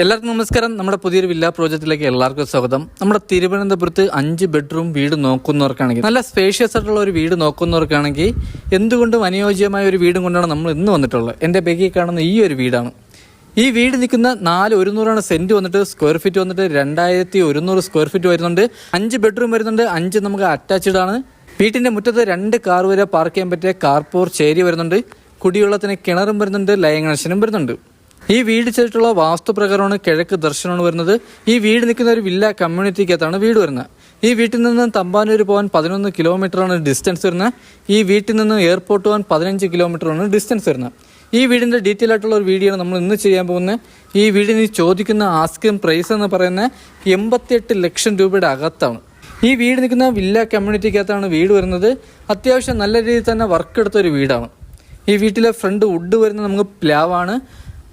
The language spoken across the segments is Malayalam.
എല്ലാവർക്കും നമസ്കാരം. നമ്മുടെ പുതിയൊരു വില്ല പ്രോജക്റ്റിലേക്ക് എല്ലാവർക്കും സ്വാഗതം. നമ്മുടെ തിരുവനന്തപുരത്ത് 5 ബെഡ്റൂം വീട് നോക്കുന്നവർക്കാണെങ്കിൽ, നല്ല സ്പേഷ്യസ് ആയിട്ടുള്ള ഒരു വീട് നോക്കുന്നവർക്കാണെങ്കിൽ എന്തുകൊണ്ടും അനുയോജ്യമായ ഒരു വീടും കൊണ്ടാണ് നമ്മൾ ഇന്ന് വന്നിട്ടുള്ളത്. എൻ്റെ ബേക്കിൽ കാണുന്ന ഈ ഒരു വീടാണ്. ഈ വീട് നിൽക്കുന്ന 4,100 സെൻറ്റ് വന്നിട്ട് സ്ക്വയർ ഫീറ്റ് വന്നിട്ട് 2,100 സ്ക്വയർ ഫീറ്റ് വരുന്നുണ്ട്. 5 ബെഡ്റൂം വരുന്നുണ്ട്. 5 നമുക്ക് അറ്റാച്ച്ഡ് ആണ്. വീട്ടിൻ്റെ മുറ്റത്ത് 2 കാർ വരെ പാർക്ക് ചെയ്യാൻ പറ്റിയ കാർ പോർച്ച് ഏരിയ വരുന്നുണ്ട്. കുടിവെള്ളത്തിന് കിണറും വരുന്നുണ്ട്, ലൈൻ കണക്ഷനും വരുന്നുണ്ട്. ഈ വീട് ചെയ്തിട്ടുള്ള വാസ്തുപ്രകാരമാണ് കിഴക്ക് ദർശനമാണ് വരുന്നത്. ഈ വീട് നിൽക്കുന്ന ഒരു വില്ല കമ്മ്യൂണിറ്റിക്കകത്താണ് വീട് വരുന്നത്. ഈ വീട്ടിൽ നിന്ന് തമ്പാനൂർ പോകാൻ 11 കിലോമീറ്ററാണ് ഡിസ്റ്റൻസ് വരുന്നത്. ഈ വീട്ടിൽ നിന്ന് എയർപോർട്ട് പോകാൻ 15 കിലോമീറ്ററാണ് ഡിസ്റ്റൻസ് വരുന്നത്. ഈ വീടിൻ്റെ ഡീറ്റെയിൽ ആയിട്ടുള്ള ഒരു വീഡിയോ ആണ് നമ്മൾ ഇന്ന് ചെയ്യാൻ പോകുന്നത്. ഈ വീടിന് ചോദിക്കുന്ന ആസ്കിംഗ് പ്രൈസ് എന്ന് പറയുന്നത് 88 ലക്ഷം രൂപയുടെ അകത്താണ്. ഈ വീട് നിൽക്കുന്ന വില്ല കമ്മ്യൂണിറ്റിക്കകത്താണ് വീട് വരുന്നത്. അത്യാവശ്യം നല്ല രീതിയിൽ തന്നെ വർക്ക് എടുത്തൊരു വീടാണ്. ഈ വീട്ടിലെ ഫ്രണ്ട് വുഡ് വരുന്നത് നമുക്ക് പ്ലാവാണ്.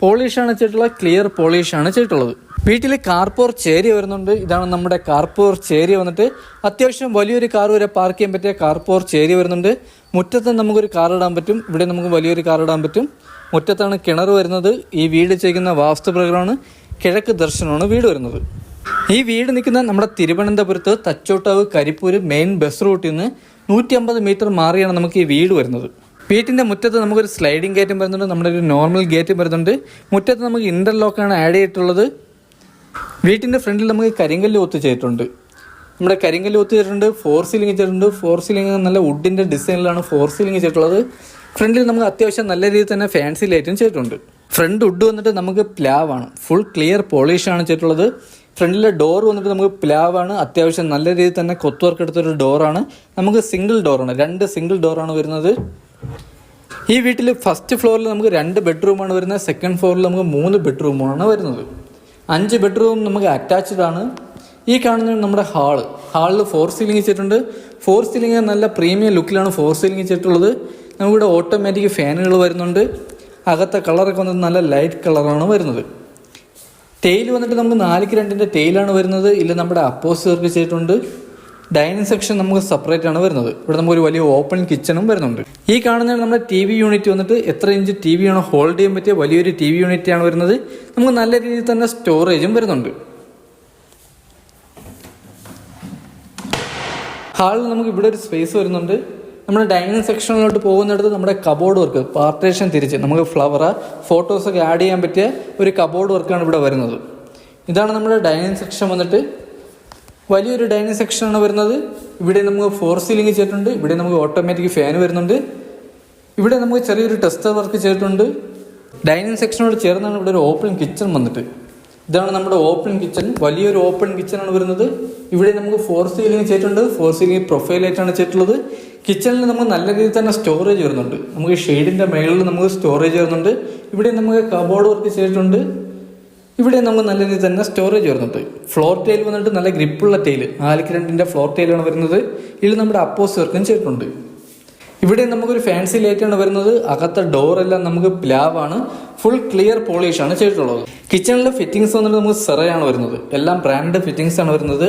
പോളിഷാണ് ചെയ്തിട്ടുള്ളത്, ക്ലിയർ പോളിഷാണ് ചെയ്തിട്ടുള്ളത്. വീട്ടിൽ കാർ പോർച്ച് ഏരിയ വരുന്നുണ്ട്. ഇതാണ് നമ്മുടെ കാർ പോർച്ച് ഏരിയ വന്നിട്ട് അത്യാവശ്യം വലിയൊരു കാർ വരെ പാർക്ക് ചെയ്യാൻ പറ്റിയ കാർ പോർച്ച് ഏരിയ വരുന്നുണ്ട്. മുറ്റത്ത് നമുക്കൊരു കാർ ഇടാൻ പറ്റും. ഇവിടെ നമുക്ക് വലിയൊരു കാർ ഇടാൻ പറ്റും. മുറ്റത്താണ് കിണർ വരുന്നത്. ഈ വീട് ചെയ്യുന്ന വാസ്തുപ്രകാരമാണ് കിഴക്ക് ദർശനമാണ് വീട് വരുന്നത്. ഈ വീട് നിൽക്കുന്ന നമ്മുടെ തിരുവനന്തപുരത്ത് തച്ചോട്ടാവ് കരിപ്പൂര് മെയിൻ ബസ് റൂട്ടിൽ നിന്ന് 150 മീറ്റർ മാറിയാണ് നമുക്ക് ഈ വീട് വരുന്നത്. വീട്ടിൻ്റെ മുറ്റത്ത് നമുക്കൊരു സ്ലൈഡിങ് ഗേറ്റും വരുന്നുണ്ട്, നമ്മുടെ ഒരു നോർമൽ ഗേറ്റും വരുന്നുണ്ട്. മുറ്റത്ത് നമുക്ക് ഇൻ്റർലോക്കാണ് ആഡ് ചെയ്തിട്ടുള്ളത്. വീട്ടിൻ്റെ ഫ്രണ്ടിൽ നമുക്ക് കരിങ്കല്ല് ഒത്തു ചെയ്തിട്ടുണ്ട്. നമ്മുടെ കരിങ്കല്ല് ഒത്തു ചെയ്തിട്ടുണ്ട്. 4 സീലിംഗ് ചെയ്തിട്ടുണ്ട്. 4 സീലിംഗ് നല്ല വുഡിൻ്റെ ഡിസൈനിലാണ് 4 സീലിംഗ് ചെയ്തിട്ടുള്ളത്. ഫ്രണ്ടിൽ നമുക്ക് അത്യാവശ്യം നല്ല രീതിയിൽ തന്നെ ഫാൻസി ലൈറ്റും ചെയ്തിട്ടുണ്ട്. ഫ്രണ്ട് വുഡ് വന്നിട്ട് നമുക്ക് പ്ലാവാണ്. ഫുൾ ക്ലിയർ പോളിഷാണ് ചെയ്തിട്ടുള്ളത്. ഫ്രണ്ടിലെ ഡോർ വന്നിട്ട് നമുക്ക് പ്ലാവാണ്. അത്യാവശ്യം നല്ല രീതിയിൽ തന്നെ കൊത്തുവർക്ക് എടുത്തൊരു ഡോറാണ്. നമുക്ക് സിംഗിൾ ഡോറാണ്, 2 സിംഗിൾ ഡോറാണ് വരുന്നത്. ഈ വീട്ടിൽ ഫസ്റ്റ് ഫ്ലോറിൽ നമുക്ക് 2 ബെഡ്റൂമാണ് വരുന്നത്. സെക്കൻഡ് ഫ്ലോറിൽ നമുക്ക് 3 ബെഡ്റൂമാണ് വരുന്നത്. 5 ബെഡ്റൂം നമുക്ക് അറ്റാച്ച്ഡ് ആണ്. ഈ കാണുന്നത് നമ്മുടെ ഹാളിൽ 4 സീലിംഗ് ചെയ്തിട്ടുണ്ട്. 4 സീലിംഗ് നല്ല പ്രീമിയം ലുക്കിലാണ് 4 സീലിംഗ് ചെയ്തിട്ടുള്ളത്. നമുക്കിവിടെ ഓട്ടോമാറ്റിക് ഫാനുകൾ വരുന്നുണ്ട്. അകത്തെ കളറൊക്കെ വന്നിട്ട് നല്ല ലൈറ്റ് കളറാണ് വരുന്നത്. ടെയിൽ വന്നിട്ട് നമുക്ക് 4:2 ടെയിലാണ് വരുന്നത്. ഇല്ല നമ്മുടെ അപ്പോസ് വർക്ക് ചെയ്തിട്ടുണ്ട്. ഡൈനിങ് സെക്ഷൻ നമുക്ക് സെപ്പറേറ്റ് ആണ് വരുന്നത്. ഇവിടെ നമുക്കൊരു വലിയ ഓപ്പൺ കിച്ചണും വരുന്നുണ്ട്. ഈ കാണുന്ന നമ്മുടെ TV യൂണിറ്റ് വന്നിട്ട് എത്ര ഇഞ്ച് TV ആണ് ഹോൾഡ് ചെയ്യാൻ പറ്റിയ വലിയൊരു TV യൂണിറ്റ് ആണ് വരുന്നത്. നമുക്ക് നല്ല രീതിയിൽ തന്നെ സ്റ്റോറേജും വരുന്നുണ്ട്. ഹാളിൽ നമുക്ക് ഇവിടെ ഒരു സ്പേസ് വരുന്നുണ്ട്. നമ്മുടെ ഡൈനിങ് സെക്ഷനിലോട്ട് പോകുന്നിടത്ത് നമ്മുടെ കബോർഡ് വർക്ക് പാർട്ടേഷൻ തിരിച്ച് നമുക്ക് ഫ്ലവർ ഫോട്ടോസൊക്കെ ആഡ് ചെയ്യാൻ പറ്റിയ ഒരു കബോർഡ് വർക്കാണ് ഇവിടെ വരുന്നത്. ഇതാണ് നമ്മുടെ ഡൈനിങ് സെക്ഷൻ വന്നിട്ട് വലിയൊരു ഡൈനിങ് സെക്ഷനാണ് വരുന്നത്. ഇവിടെ നമുക്ക് 4 സീലിംഗ് ചെയ്തിട്ടുണ്ട്. ഇവിടെ നമുക്ക് ഓട്ടോമാറ്റിക് ഫാൻ വരുന്നുണ്ട്. ഇവിടെ നമുക്ക് ചെറിയൊരു ടെസ്റ്റർ വർക്ക് ചെയ്തിട്ടുണ്ട്. ഡൈനിങ് സെക്ഷനോട് ചേർന്നാണ് ഇവിടെ ഒരു ഓപ്പൺ കിച്ചൺ വന്നിട്ട്. ഇതാണ് നമ്മുടെ ഓപ്പൺ കിച്ചൺ. വലിയൊരു ഓപ്പൺ കിച്ചണാണ് വരുന്നത്. ഇവിടെ നമുക്ക് 4 സീലിംഗ് ചെയ്തിട്ടുണ്ട്. 4 സീലിംഗ് പ്രൊഫൈലായിട്ടാണ് ചെയ്തിട്ടുള്ളത്. കിച്ചണിൽ നമുക്ക് നല്ല രീതിയിൽ തന്നെ സ്റ്റോറേജ് വരുന്നുണ്ട്. നമുക്ക് ഷെയ്ഡിൻ്റെ മേളിൽ നമുക്ക് സ്റ്റോറേജ് വരുന്നുണ്ട്. ഇവിടെ നമുക്ക് കബോർഡ് വർക്ക് ചെയ്തിട്ടുണ്ട്. ഇവിടെ നമുക്ക് നല്ല രീതിയിൽ തന്നെ സ്റ്റോറേജ് വരുന്നുണ്ട്. ഫ്ലോർ ടൈൽ വന്നിട്ട് നല്ല ഗ്രിപ്പുള്ള ടൈൽ 4:2 ഫ്ലോർ ടൈലാണ് വരുന്നത്. ഇതിൽ നമ്മുടെ അപ്പോസ് വർക്കും ചെയ്തിട്ടുണ്ട്. ഇവിടെ നമുക്കൊരു ഫാൻസി ലൈറ്റാണ് വരുന്നത്. അകത്തെ ഡോറെല്ലാം നമുക്ക് പ്ലാവാണ്. ഫുൾ ക്ലിയർ പോളിഷാണ് ചെയ്തിട്ടുള്ളത്. കിച്ചണിലെ ഫിറ്റിംഗ്സ് വന്നിട്ട് നമുക്ക് സെറയാണ് വരുന്നത്. എല്ലാം ബ്രാൻഡ് ഫിറ്റിംഗ്സ് ആണ് വരുന്നത്.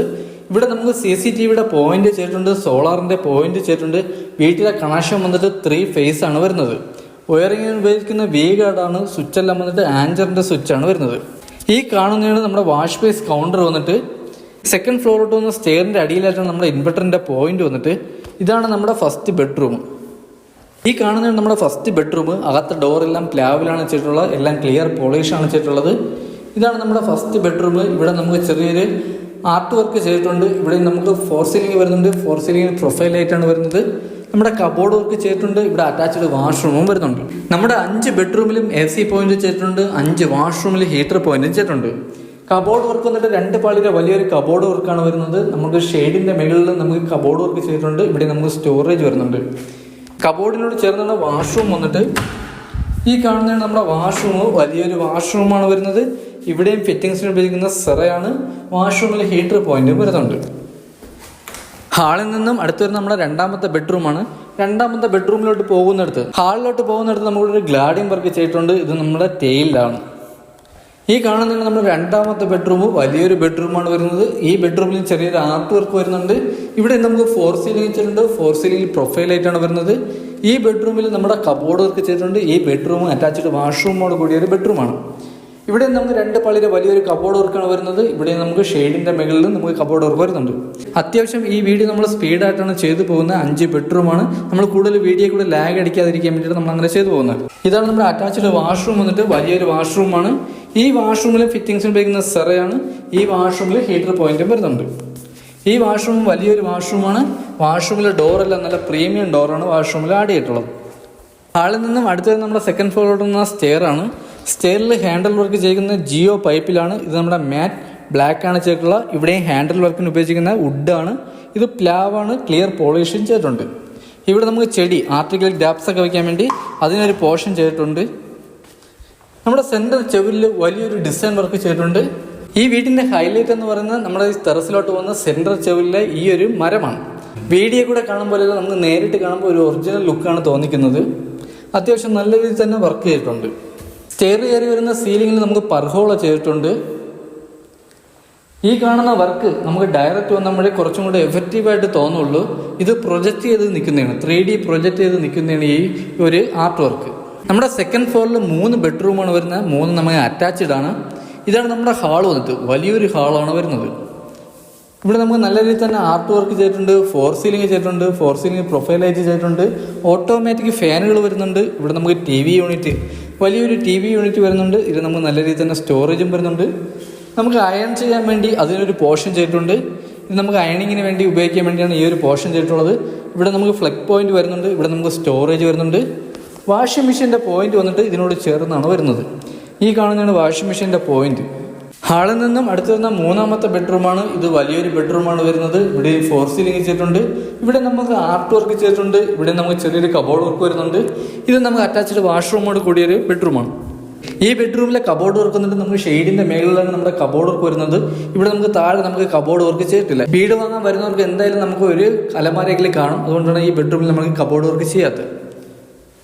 ഇവിടെ നമുക്ക് CCTVയുടെ പോയിന്റ് ചെയ്തിട്ടുണ്ട്. സോളാറിൻ്റെ പോയിന്റ് ചെയ്തിട്ടുണ്ട്. വീട്ടിലെ കണക്ഷൻ വന്നിട്ട് 3 ഫേസ് ആണ് വരുന്നത്. വയറിങ്ങിന് ഉപയോഗിക്കുന്ന V-ഗാർഡാണ്. സ്വിച്ച് എല്ലാം വന്നിട്ട് ആഞ്ചറിൻ്റെ സ്വിച്ചാണ് വരുന്നത്. ഈ കാണുന്നതാണ് നമ്മുടെ വാഷ് ബേസ് കൗണ്ടർ വന്നിട്ട്. സെക്കൻഡ് ഫ്ലോറിലോട്ട് വന്ന സ്റ്റെയറിൻ്റെ അടിയിലായിട്ടാണ് നമ്മുടെ ഇൻവെർട്ടറിൻ്റെ പോയിന്റ് വന്നിട്ട്. ഇതാണ് നമ്മുടെ ഫസ്റ്റ് ബെഡ്റൂം. ഈ കാണുന്നതാണ് നമ്മുടെ ഫസ്റ്റ് ബെഡ്റൂം. അകത്തെ ഡോറെല്ലാം പ്ലാവിലാണ് ചെയ്തിട്ടുള്ളത്. എല്ലാം ക്ലിയർ പോളിഷാണ് ചെയ്തിട്ടുള്ളത്. ഇതാണ് നമ്മുടെ ഫസ്റ്റ് ബെഡ്റൂം. ഇവിടെ നമുക്ക് ചെറിയൊരു ആർട്ട് വർക്ക് ചെയ്തിട്ടുണ്ട്. ഇവിടെ നമുക്ക് 4 സീലിംഗ് വരുന്നുണ്ട്. 4 സീലിംഗ് പ്രൊഫൈലായിട്ടാണ് വരുന്നത്. നമ്മുടെ കബോർഡ് വർക്ക് ചെയ്തിട്ടുണ്ട്. ഇവിടെ അറ്റാച്ച്ഡ് വാഷ്റൂമും വരുന്നുണ്ട്. നമ്മുടെ 5 ബെഡ്റൂമിലും AC പോയിന്റ് ചെയ്തിട്ടുണ്ട്. 5 വാഷ്റൂമിൽ ഹീറ്റർ പോയിന്റും ചെയ്തിട്ടുണ്ട്. കബോർഡ് വർക്ക് വന്നിട്ട് 2 പാളിയുടെ വലിയൊരു കബോർഡ് വർക്കാണ് വരുന്നത്. നമുക്ക് ഷെയ്ഡിൻ്റെ മുകളിൽ നമുക്ക് കബോർഡ് വർക്ക് ചെയ്തിട്ടുണ്ട്. ഇവിടെ നമുക്ക് സ്റ്റോറേജ് വരുന്നുണ്ട്. കബോർഡിനോട് ചേർന്നുള്ള വാഷ്റൂം വന്നിട്ട് ഈ കാണുന്നതാണ് നമ്മുടെ വാഷ്റൂം. വലിയൊരു വാഷ്റൂമാണ് വരുന്നത്. ഇവിടെയും ഫിറ്റിംഗ്സിന് ഉപയോഗിക്കുന്ന സെറയാണ്. വാഷ്റൂമിൽ ഹീറ്റർ പോയിന്റും വരുന്നുണ്ട്. ഹാളിൽ നിന്നും അടുത്ത് വരുന്ന നമ്മുടെ 2ാമത്തെ ബെഡ്റൂമാണ്. 2ാമത്തെ ബെഡ്റൂമിലോട്ട് ഹാളിലോട്ട് പോകുന്നിടത്ത് നമ്മളൊരു ഗ്ലാഡിയം വർക്ക് ചെയ്തിട്ടുണ്ട്. ഇത് നമ്മുടെ ടെയിലാണ്. ഈ കാണുന്നതാണ് നമ്മുടെ 2ാമത്തെ ബെഡ്റൂം. വലിയൊരു ബെഡ്റൂമാണ് വരുന്നത്. ഈ ബെഡ്റൂമിൽ ചെറിയൊരു ആർട്ട് വർക്ക് വരുന്നുണ്ട്. ഇവിടെ നമുക്ക് 4 സീലിംഗ് ചെയ്തിട്ടുണ്ട്. 4 സീലിംഗ് പ്രൊഫൈലായിട്ടാണ് വരുന്നത്. ഈ ബെഡ്റൂമിൽ നമ്മുടെ കബോർഡ് വർക്ക് ചെയ്തിട്ടുണ്ട്. ഈ ബെഡ്റൂം അറ്റാച്ച്ഡ് വാഷ്റൂമോട് കൂടിയ ഒരു ബെഡ്റൂമാണ്. ഇവിടെ നമുക്ക് 2 പാളിയുടെ വലിയൊരു കബോർഡ് വർക്കാണ് വരുന്നത്. ഇവിടെ നമുക്ക് ഷെയ്ഡിന്റെ മുകളിൽ നമുക്ക് കബോർഡ് വർക്ക് വരുന്നുണ്ട്. അത്യാവശ്യം ഈ വീഡിയോ നമ്മൾ സ്പീഡായിട്ടാണ് ചെയ്തു പോകുന്നത്. 5 ബെഡ്റൂമാണ്. നമ്മൾ കൂടുതൽ വീഡിയോ കൂടെ ലാഗ് അടിക്കാതിരിക്കാൻ വേണ്ടിയിട്ട് നമ്മൾ അങ്ങനെ ചെയ്തു പോകുന്നത്. ഇതാണ് നമ്മുടെ അറ്റാച്ച്ഡ് വാഷ്റൂം വന്നിട്ട് വലിയൊരു വാഷ്റൂമാണ്. ഈ വാഷ്റൂമിൽ ഫിറ്റിംഗ്സിന് ഉപയോഗിക്കുന്ന സെറയാണ്. ഈ വാഷ്റൂമിൽ ഹീറ്റർ പോയിന്റും വരുന്നുണ്ട്. ഈ വാഷ്റൂം വലിയൊരു വാഷ്റൂമാണ്. വാഷ്റൂമിലെ ഡോറെല്ലാം നല്ല പ്രീമിയം ഡോറാണ് വാഷ്റൂമിൽ ആഡ് ചെയ്തിട്ടുള്ളത്. ഹാളിൽ നിന്നും അടുത്തത് നമ്മുടെ സെക്കൻഡ് ഫ്ലോറിലുള്ള സ്റ്റെയർ ആണ്. സ്റ്റെയറിൽ ഹാൻഡിൽ വർക്ക് ചെയ്യുന്ന ജിയോ പൈപ്പിലാണ്. ഇത് നമ്മുടെ മാറ്റ് ബ്ലാക്ക് ആണ് ചെയ്തിട്ടുള്ള. ഇവിടെയും ഹാൻഡിൽ വർക്കിന് ഉപയോഗിക്കുന്ന വുഡാണ്. ഇത് പ്ലാവാണ്. ക്ലിയർ പോളിഷും ചെയ്തിട്ടുണ്ട്. ഇവിടെ നമുക്ക് ചെടി ആർട്ടിക്കൽ ഗ്രാപ്സ് ഒക്കെ വയ്ക്കാൻ വേണ്ടി അതിനൊരു പോർഷൻ ചെയ്തിട്ടുണ്ട്. നമ്മുടെ സെൻറ്റർ ചെവിലിൽ വലിയൊരു ഡിസൈൻ വർക്ക് ചെയ്തിട്ടുണ്ട്. ഈ വീടിൻ്റെ ഹൈലൈറ്റ് എന്ന് പറയുന്നത് നമ്മുടെ ടെറസിലോട്ട് പോകുന്ന സെൻറ്റർ ചെവിലിലെ ഈ ഒരു മരമാണ്. വീഡിയോ കൂടെ കാണുമ്പോൾ നമുക്ക് നേരിട്ട് കാണുമ്പോൾ ഒരു ഒറിജിനൽ ലുക്കാണ് തോന്നിക്കുന്നത്. അത്യാവശ്യം നല്ല രീതിയിൽ തന്നെ വർക്ക് ചെയ്തിട്ടുണ്ട്. സ്റ്റെയർ കയറി വരുന്ന സീലിങ്ങിൽ നമുക്ക് പർഹോള ചെയ്തിട്ടുണ്ട്. ഈ കാണുന്ന വർക്ക് നമുക്ക് ഡയറക്റ്റ് വന്നപ്പോഴേ കുറച്ചും കൂടെ എഫക്റ്റീവായിട്ട് തോന്നുള്ളൂ. ഇത് പ്രൊജക്റ്റ് ചെയ്ത് നിൽക്കുന്നതാണ്, 3D പ്രൊജക്റ്റ് ചെയ്ത് നിൽക്കുന്നതാണ് ഈ ഒരു ആർട്ട് വർക്ക്. നമ്മുടെ സെക്കൻഡ് ഫ്ലോറിൽ 3 ബെഡ്റൂമാണ് വരുന്നത്. 3 നമുക്ക് അറ്റാച്ച്ഡ് ആണ്. ഇതാണ് നമ്മുടെ ഹാൾ വന്നിട്ട് വലിയൊരു ഹാളാണ് വരുന്നത്. ഇവിടെ നമുക്ക് നല്ല രീതിയിൽ തന്നെ ആർട്ട് വർക്ക് ചെയ്തിട്ടുണ്ട്. 4 സീലിംഗ് ചെയ്തിട്ടുണ്ട്. 4 സീലിംഗ് പ്രൊഫൈലൈറ്റ് ചെയ്തിട്ടുണ്ട്. ഓട്ടോമാറ്റിക് ഫാനുകൾ വരുന്നുണ്ട്. ഇവിടെ നമുക്ക് TV യൂണിറ്റ്, വലിയൊരു TV യൂണിറ്റ് വരുന്നുണ്ട്. ഇത് നമുക്ക് നല്ല രീതിയിൽ തന്നെ സ്റ്റോറേജും വരുന്നുണ്ട്. നമുക്ക് അയൺ ചെയ്യാൻ വേണ്ടി അതിനൊരു പോർഷൻ ചെയ്തിട്ടുണ്ട്. ഇത് നമുക്ക് അയണിങ്ങിന് വേണ്ടി ഉപയോഗിക്കാൻ വേണ്ടിയാണ് ഈ ഒരു പോർഷൻ ചെയ്തിട്ടുള്ളത്. ഇവിടെ നമുക്ക് ഫ്ലഗ് പോയിന്റ് വരുന്നുണ്ട്. ഇവിടെ നമുക്ക് സ്റ്റോറേജ് വരുന്നുണ്ട്. വാഷിംഗ് മെഷീൻ്റെ പോയിന്റ് വന്നിട്ട് ഇതിനോട് ചേർന്നാണ് വരുന്നത്. ഈ കാണുന്നതാണ് വാഷിംഗ് മെഷീൻ്റെ പോയിന്റ്. ഹാളിൽ നിന്നും അടുത്ത് വരുന്ന 3ാമത്തെ ബെഡ്റൂമാണ്. ഇത് വലിയൊരു ബെഡ്റൂമാണ് വരുന്നത്. ഇവിടെ 4 സീലിംഗ് ചെയ്തിട്ടുണ്ട്. ഇവിടെ നമുക്ക് ആർട്ട് വർക്ക് ചെയ്തിട്ടുണ്ട്. ഇവിടെ നമുക്ക് ചെറിയൊരു കബോർഡ് വർക്ക് വരുന്നുണ്ട്. ഇത് നമുക്ക് അറ്റാച്ച്ഡ് വാഷ്റൂമോട് കൂടിയൊരു ബെഡ്റൂമാണ്. ഈ ബെഡ്റൂമിലെ കബോർഡ് വർക്ക് വന്നിട്ട് നമുക്ക് ഷെയ്ഡിന്റെ മേളിലാണ് നമ്മുടെ കബോർഡ് വർക്ക് വരുന്നത്. ഇവിടെ നമുക്ക് താഴെ നമുക്ക് കബോർഡ് വർക്ക് ചെയ്തിട്ടില്ല. വീട് വാങ്ങാൻ വരുന്നവർക്ക് എന്തായാലും നമുക്ക് ഒരു അലമാരയിൽ കാണും. അതുകൊണ്ടാണ് ഈ ബെഡ്റൂമിൽ നമുക്ക് കബോർഡ് വർക്ക് ചെയ്യാത്തത്.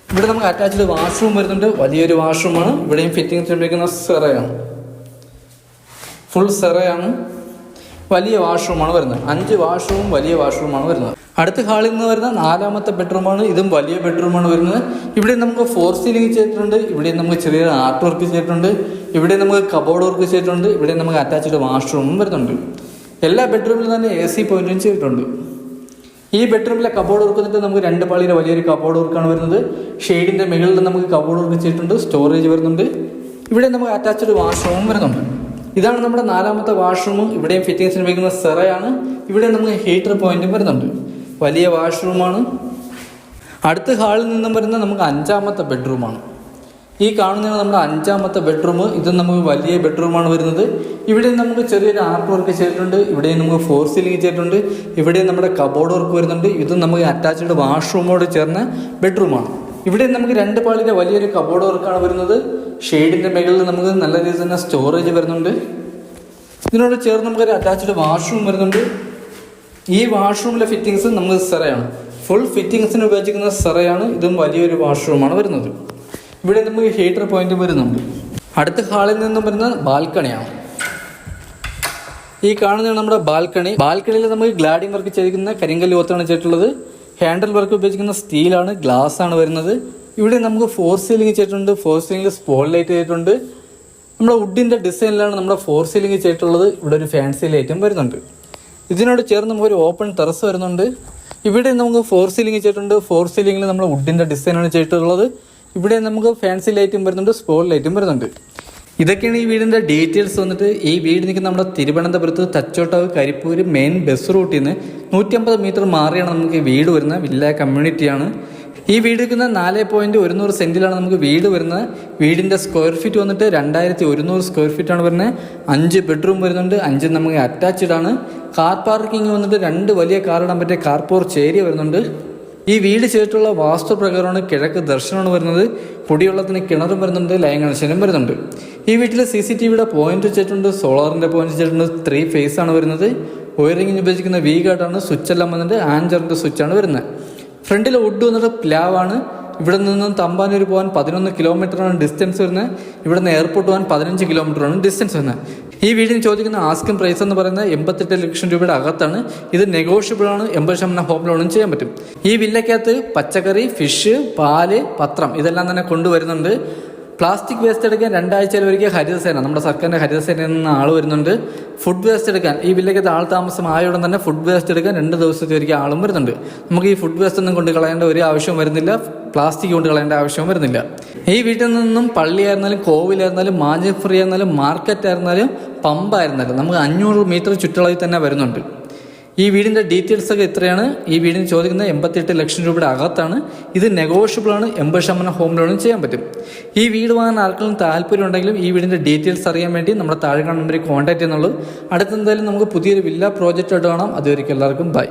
ഇവിടെ നമുക്ക് അറ്റാച്ച്ഡ് വാഷ്റൂം വരുന്നുണ്ട്. വലിയൊരു വാഷ്റൂമാണ്. ഇവിടെയും ഫിറ്റിംഗ് ഉപയോഗിക്കുന്ന സെറയാണ്. ഫുൾ സെറയാണ്. വലിയ വാഷ്റൂമാണ് വരുന്നത്. 5 വാഷ്റൂമും വലിയ വാഷ്റൂമാണ് വരുന്നത്. അടുത്ത ഹാളിൽ നിന്ന് വരുന്ന 4ാമത്തെ ബെഡ്റൂമാണ്. ഇതും വലിയ ബെഡ്റൂമാണ് വരുന്നത്. ഇവിടെ നമുക്ക് 4 സീലിംഗ് ചെയ്തിട്ടുണ്ട്. ഇവിടെ നമുക്ക് ചെറിയ ആർട്ട് വർക്ക് ചെയ്തിട്ടുണ്ട്. ഇവിടെ നമുക്ക് കബോർഡ് വർക്ക് ചെയ്തിട്ടുണ്ട്. ഇവിടെ നമുക്ക് അറ്റാച്ച്ഡ് വാഷ്റൂമും വരുന്നുണ്ട്. എല്ലാ ബെഡ്റൂമിലും തന്നെ AC പോയിന്റും ചെയ്തിട്ടുണ്ട്. ഈ ബെഡ്റൂമിലെ കബോർഡ് വർക്ക് വന്നിട്ട് നമുക്ക് 2 പാളിയുടെ വലിയൊരു കബോർഡ് വർക്കാണ് വരുന്നത്. ഷെയ്ഡിന്റെ മുകളിൽ നമുക്ക് കബോർഡ് വർക്ക് ചെയ്തിട്ടുണ്ട്. സ്റ്റോറേജ് വരുന്നുണ്ട്. ഇവിടെ നമുക്ക് അറ്റാച്ച്ഡ് വാഷ്റൂമും വരുന്നുണ്ട്. ഇതാണ് നമ്മുടെ 4ാമത്തെ വാഷ്റൂമും. ഇവിടെയും ഫിറ്റിംഗ്സിന് ഉപയോഗിക്കുന്ന സെറയാണ്. ഇവിടെ നമുക്ക് ഹീറ്റർ പോയിന്റും വരുന്നുണ്ട്. വലിയ വാഷ്റൂമാണ്. അടുത്ത ഹാളിൽ നിന്നും വരുന്ന നമുക്ക് 5ാമത്തെ ബെഡ്റൂമാണ്. ഈ കാണുന്നതാണ് നമ്മുടെ 5ാമത്തെ ബെഡ്റൂം. ഇത് നമുക്ക് വലിയ ബെഡ്റൂമാണ് വരുന്നത്. ഇവിടെ നമുക്ക് ചെറിയൊരു ആർട്ട് വർക്ക് ചെയ്തിട്ടുണ്ട്. ഇവിടെ നമുക്ക് 4 സീലിംഗ് ചെയ്തിട്ടുണ്ട്. ഇവിടെ നമ്മുടെ കബോർഡ് വർക്ക് വരുന്നുണ്ട്. ഇത് നമുക്ക് അറ്റാച്ച്ഡ് വാഷ്റൂമോട് ചേർന്ന ബെഡ്റൂമാണ്. ഇവിടെ നമുക്ക് 2 പാളിയുടെ വലിയൊരു കബോർഡ് വർക്കാണ് വരുന്നത്. ഷെയ്ഡിന്റെ മുകളിൽ നമുക്ക് നല്ല രീതിയിൽ തന്നെ സ്റ്റോറേജ് വരുന്നുണ്ട്. ഇതിനോട് ചേർന്ന് നമുക്കൊരു അറ്റാച്ച്ഡ് വാഷ്റൂം വരുന്നുണ്ട്. ഈ വാഷ്റൂമിലെ ഫിറ്റിംഗ്സ് നമുക്ക് സെറയാണ്. ഫുൾ ഫിറ്റിംഗ്സിന് ഉപയോഗിക്കുന്ന സെറയാണ്. ഇതും വലിയൊരു വാഷ്റൂമാണ് വരുന്നത്. ഇവിടെ നമുക്ക് ഹീറ്റർ പോയിന്റ് വരുന്നുണ്ട്. അടുത്ത ഹാളിൽ നിന്നും വരുന്ന ബാൽക്കണിയാണ്. ഈ കാണുന്നതാണ് നമ്മുടെ ബാൽക്കണി. ബാൽക്കണിയിൽ നമുക്ക് ഗ്ലാഡിംഗ് വർക്ക് ചെയ്തിരിക്കുന്ന കരിങ്കല്ല് കൊത്താണ് ചെയ്തിട്ടുള്ളത്. ഹാൻഡിൽ വർക്ക് ഉപയോഗിക്കുന്ന സ്റ്റീലാണ്, ഗ്ലാസ് ആണ് വരുന്നത്. ഇവിടെ നമുക്ക് 4 സീലിംഗ് ചെയ്തിട്ടുണ്ട്. 4 സീലിംഗിൽ സ്പോട്ട് ലൈറ്റ് ചെയ്തിട്ടുണ്ട്. നമ്മുടെ വുഡിന്റെ ഡിസൈനിലാണ് നമ്മുടെ 4 സീലിംഗ് ചെയ്തിട്ടുള്ളത്. ഇവിടെ ഒരു ഫാൻസി ലൈറ്റും വരുന്നുണ്ട്. ഇതിനോട് ചേർന്ന് നമുക്കൊരു ഓപ്പൺ ടെറസ് വരുന്നുണ്ട്. ഇവിടെ നമുക്ക് 4 സീലിംഗ് ചെയ്തിട്ടുണ്ട്. 4 സീലിംഗിൽ നമ്മൾ വുഡിന്റെ ഡിസൈനാണ് ചെയ്തിട്ടുള്ളത്. ഇവിടെ നമുക്ക് ഫാൻസി ലൈറ്റും വരുന്നുണ്ട്, സ്പോട്ട് ലൈറ്റും വരുന്നുണ്ട്. ഇതൊക്കെയാണ് ഈ വീടിൻ്റെ ഡീറ്റെയിൽസ് വന്നിട്ട്. ഈ വീട് നിൽക്കുന്ന നമ്മുടെ തിരുവനന്തപുരത്ത് തച്ചോട്ടാവ് കരിപ്പൂര് മെയിൻ ബസ് റൂട്ടിൽ നിന്ന് 150 മീറ്റർ മാറിയാണ് നമുക്ക് ഈ വീട് വരുന്നത്. വില്ല കമ്മ്യൂണിറ്റിയാണ്. ഈ വീട് നിൽക്കുന്ന 4.100 സെന്റിലാണ് നമുക്ക് വീട് വരുന്നത്. വീടിൻ്റെ സ്ക്വയർ ഫീറ്റ് വന്നിട്ട് 2100 സ്ക്വയർ ഫീറ്റ് ആണ് വരുന്നത്. 5 ബെഡ്റൂം വരുന്നുണ്ട്. 5 നമുക്ക് അറ്റാച്ച്ഡ് ആണ്. കാർ പാർക്കിംഗ് വന്നിട്ട് 2 വലിയ കാർ ഇടാൻ പറ്റിയ കാർ പോർച്ച് ഏരിയ വരുന്നുണ്ട്. ഈ വീട് ചെയ്തിട്ടുള്ള വാസ്തു പ്രകാരമാണ് കിഴക്ക് ദർശനമാണ് വരുന്നത്. കുടിവെള്ളത്തിന് കിണറും വരുന്നുണ്ട്, ലൈൻ കണക്ഷനും വരുന്നുണ്ട്. ഈ വീട്ടിൽ CCTVയുടെ പോയിന്റ് വെച്ചിട്ടുണ്ട്, സോളാറിന്റെ പോയിന്റ് വെച്ചിട്ടുണ്ട്. 3 ഫേസ് ആണ് വരുന്നത്. വയറിംഗിന് ഉപയോഗിക്കുന്ന V ഗാർഡാണ്. സ്വിച്ച് എല്ലാം വന്നിട്ട് ആഞ്ചറിന്റെ സ്വിച്ചാണ് വരുന്നത്. ഫ്രണ്ടിൽ വുഡ് വന്നിട്ട് പ്ലാവാണ്. ഇവിടെ നിന്നും തമ്പാനൂർ പോകാൻ 11 കിലോമീറ്ററാണ് ഡിസ്റ്റൻസ് വരുന്നത്. ഇവിടെ നിന്ന് എയർപോർട്ട് പോകാൻ 15 കിലോമീറ്ററാണ് ഡിസ്റ്റൻസ് വരുന്നത്. ഈ വീടിന് ചോദിക്കുന്ന ആസ്കിംഗ് പ്രൈസ് എന്ന് പറയുന്നത് 88 ലക്ഷം രൂപയുടെ അകത്താണ്. ഇത് നെഗോഷ്യബിൾ ആണ്. 80% ഹോം ലോണും ചെയ്യാൻ പറ്റും. ഈ വില്ലക്കകത്ത് പച്ചക്കറി, ഫിഷ്, പാല്, പത്രം ഇതെല്ലാം തന്നെ കൊണ്ടുവരുന്നുണ്ട്. പ്ലാസ്റ്റിക് വേസ്റ്റ് എടുക്കാൻ 2 ആഴ്ചയിൽ ഒരിക്കൽ ഹരിതസേന, നമ്മുടെ സർക്കാരിൻ്റെ ഹരിതസേനയിൽ നിന്ന് ആൾ വരുന്നുണ്ട്. ഫുഡ് വേസ്റ്റ് എടുക്കാൻ ഈ വില്ലേജ് ആൾ താമസം ആയതുകൊണ്ട് തന്നെ ഫുഡ് വേസ്റ്റ് എടുക്കാൻ 2 ദിവസത്തെ ഒരിക്കൽ ആളും വരുന്നുണ്ട്. നമുക്ക് ഈ ഫുഡ് വേസ്റ്റ് ഒന്നും കൊണ്ട് കളയേണ്ട ഒരു ആവശ്യവും വരുന്നില്ല, പ്ലാസ്റ്റിക് കൊണ്ട് കളയേണ്ട ആവശ്യവും വരുന്നില്ല. ഈ വീട്ടിൽ നിന്നും പള്ളിയായിരുന്നാലും കോവിലായിരുന്നാലും മാഞ്ചഫ്രി ആയിരുന്നാലും മാർക്കറ്റ് ആയിരുന്നാലും പമ്പായിരുന്നാലും നമുക്ക് 500 മീറ്റർ ചുറ്റളവിൽ തന്നെ വരുന്നുണ്ട്. ഈ വീടിൻ്റെ ഡീറ്റെയിൽസ് ഒക്കെ ഇത്രയാണ്. ഈ വീടിന് ചോദിക്കുന്നത് 88 ലക്ഷം രൂപയുടെ അകത്താണ്. ഇത് നെഗോഷ്യബിൾ ആണ്. 80% ഹോം ലോണും ചെയ്യാൻ പറ്റും. ഈ വീട് വാങ്ങാൻ ആർക്കെങ്കിലും താല്പര്യം ഉണ്ടെങ്കിലും ഈ വീടിൻ്റെ ഡീറ്റെയിൽസ് അറിയാൻ വേണ്ടി നമ്മുടെ താഴെ കാണുന്ന നമ്പറിൽ കോൺടാക്ട് ചെയ്യുന്നുള്ളൂ. അടുത്തെന്തായാലും നമുക്ക് പുതിയൊരു വില്ല പ്രോജക്റ്റ് ആയിട്ട് കാണാം. അതുവരെയ്ക്കും എല്ലാവർക്കും ബൈ.